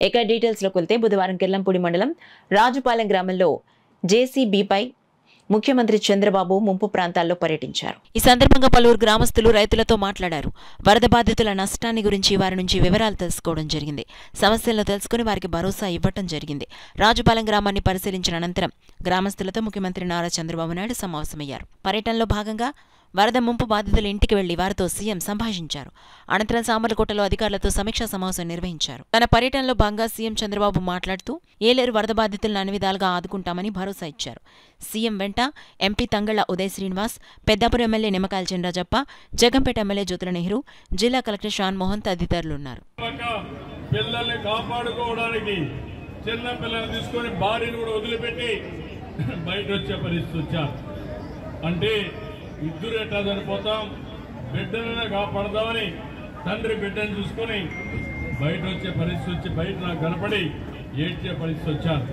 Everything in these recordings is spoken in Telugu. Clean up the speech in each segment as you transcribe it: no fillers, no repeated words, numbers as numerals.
ఇక డీటెయిల్స్ లోకి వెళ్తే బుధవారం కిర్లంపూడి మండలం రాజుపాలెం గ్రామంలో జేసీబీపై ముఖ్యమంత్రి చంద్రబాబు ముంపు ప్రాంతాల్లో పర్యటించారు. ఈ సందర్భంగా పలువురు గ్రామస్తులు రైతులతో మాట్లాడారు. వరద బాధితుల నష్టాన్ని గురించి వారి నుంచి వివరాలు తెలుసుకోవడం జరిగింది. సమస్యలను తెలుసుకుని వారికి భరోసా ఇవ్వటం జరిగింది. రాజుపాలెం గ్రామాన్ని పరిశీలించిన అనంతరం గ్రామస్తులతో ముఖ్యమంత్రి నారా చంద్రబాబు నాయుడు సమావేశమయ్యారు. పర్యటనలో భాగంగా వరద ముంపు బాధితుల ఇంటికి వెళ్లి వారితో సీఎం సంభాషించారు. అనంతరం సామర్లకోటలో అధికారులతో సమీక్షా సమావేశం నిర్వహించారు. తన పర్యటనలో భాగంగా సీఎం చంద్రబాబు మాట్లాడుతూ ఏలేరు వరద బాధితులను అన్ని విధాలుగా ఆదుకుంటామని భరోసా ఇచ్చారు. సీఎం వెంట MP Tangella Uday Srinivas, Peddapuram MLA Nimmakayala Chinarajappa, Jaggampeta MLA Jyothula Nehru, జిల్లా కలెక్టర్ షాన్ మోహన్ తదితరులున్నారు. పిల్లల్ని కాపాడుకోవడానికి చిన్న పిల్లల్ని తీసుకొని భార్యను కూడా వదిలిపెట్టి బయట వచ్చే పరిస్థితి వచ్చారు. అంటే ఇద్దరు ఎట్లా చనిపోతాం, బిడ్డనైనా కాపాడదామని తండ్రి బిడ్డను చూసుకొని బయట వచ్చే పరిస్థితి వచ్చి బయట నాకు కనపడి ఏడ్చే పరిస్థితి వచ్చారు.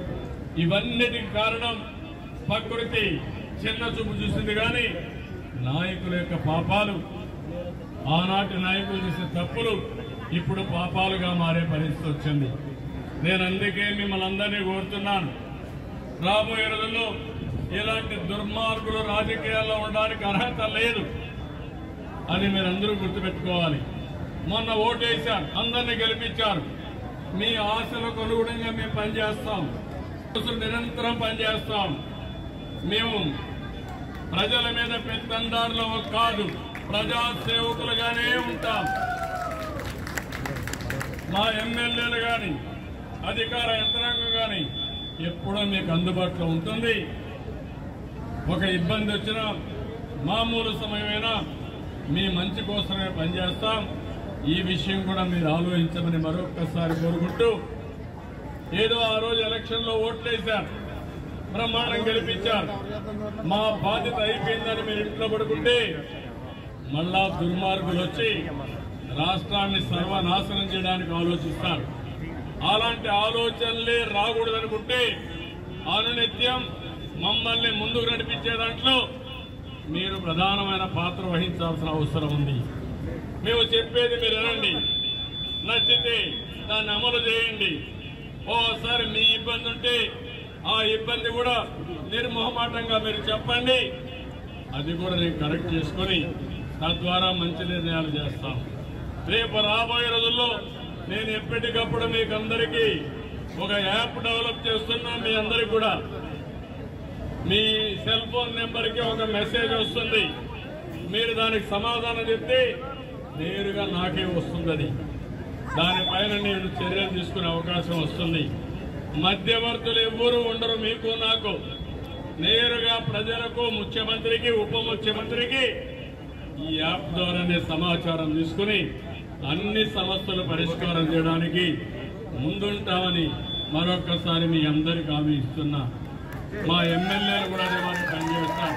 ఇవన్నిటికి కారణం ప్రకృతి చిన్న చూపు చూసింది. కానీ నాయకుల యొక్క పాపాలు, ఆనాటి నాయకులు చేసే తప్పులు ఇప్పుడు పాపాలుగా మారే పరిస్థితి వచ్చింది. నేను అందుకే మిమ్మల్ని అందరినీ కోరుతున్నాను, రాబోయే రోజుల్లో ఇలాంటి దుర్మార్గులు రాజకీయాల్లో ఉండడానికి అర్హత లేదు అని మీరందరూ గుర్తుపెట్టుకోవాలి. మొన్న ఓటేశారు, అందరినీ గెలిపించారు. మీ ఆశలకు అనుగుణంగా మేము పనిచేస్తాం, నిరంతరం పనిచేస్తాం. మేము ప్రజల మీద పెత్తందారులు కాదు, ప్రజాసేవకులుగానే ఉంటాం. మా ఎమ్మెల్యేలు కానీ అధికార యంత్రాంగం కానీ ఎప్పుడూ మీకు అందుబాటులో ఉంటుంది. ఒక ఇబ్బంది వచ్చినా, మామూలు సమయమైనా మీ మంచి కోసమే పనిచేస్తాం. ఈ విషయం కూడా మీరు ఆలోచించమని మరొక్కసారి కోరుకుంటూ, ఏదో ఆ రోజు ఎలక్షన్లో ఓట్లేశారు, బ్రహ్మాండం గెలిపించారు, మా బాధ్యత అయిపోయిందని మీరు ఇంట్లో పడుకుంటే మళ్ళా దుర్మార్గులు వచ్చి రాష్ట్రాన్ని సర్వనాశనం చేయడానికి ఆలోచిస్తారు. అలాంటి ఆలోచనలే రాకూడదనుకుంటే అనునిత్యం మమ్మల్ని ముందుకు నడిపించే దాంట్లో మీరు ప్రధానమైన పాత్ర వహించాల్సిన అవసరం ఉంది. మేము చెప్పేది మీరు వినండి, నచ్చితే దాన్ని అమలు చేయండి. ఓసారి మీ ఇబ్బంది ఉంటే ఆ ఇబ్బంది కూడా నిర్మోహమాటంగా మీరు చెప్పండి, అది కూడా నేను కరెక్ట్ చేసుకొని తద్వారా మంచి నిర్ణయాలు చేస్తాం. రేపు రాబోయే రోజుల్లో నేను ఎప్పటికప్పుడు మీకు అందరికీ ఒక యాప్ డెవలప్ చేస్తున్నా. మీ అందరికి కూడా మీ సెల్ ఫోన్ నెంబర్కి ఒక మెసేజ్ వస్తుంది. మీరు దానికి సమాధానం చెప్తే నేరుగా నాకే వస్తుంది. దానిపైన నేను చర్యలు తీసుకునే అవకాశం వస్తుంది. మధ్యవర్తులు ఎవ్వరూ ఉండరు, మీకు నాకు నేరుగా ప్రజలకు, ముఖ్యమంత్రికి, ఉప ముఖ్యమంత్రికి ఈ యాప్ ద్వారానే సమాచారం తీసుకుని అన్ని సమస్యలు పరిష్కారం చేయడానికి ముందుంటామని మరొకసారి మీ అందరికీ హామీ ఇస్తున్నా. మా ఎమ్మెల్యేలు కూడా పనిచేస్తాం.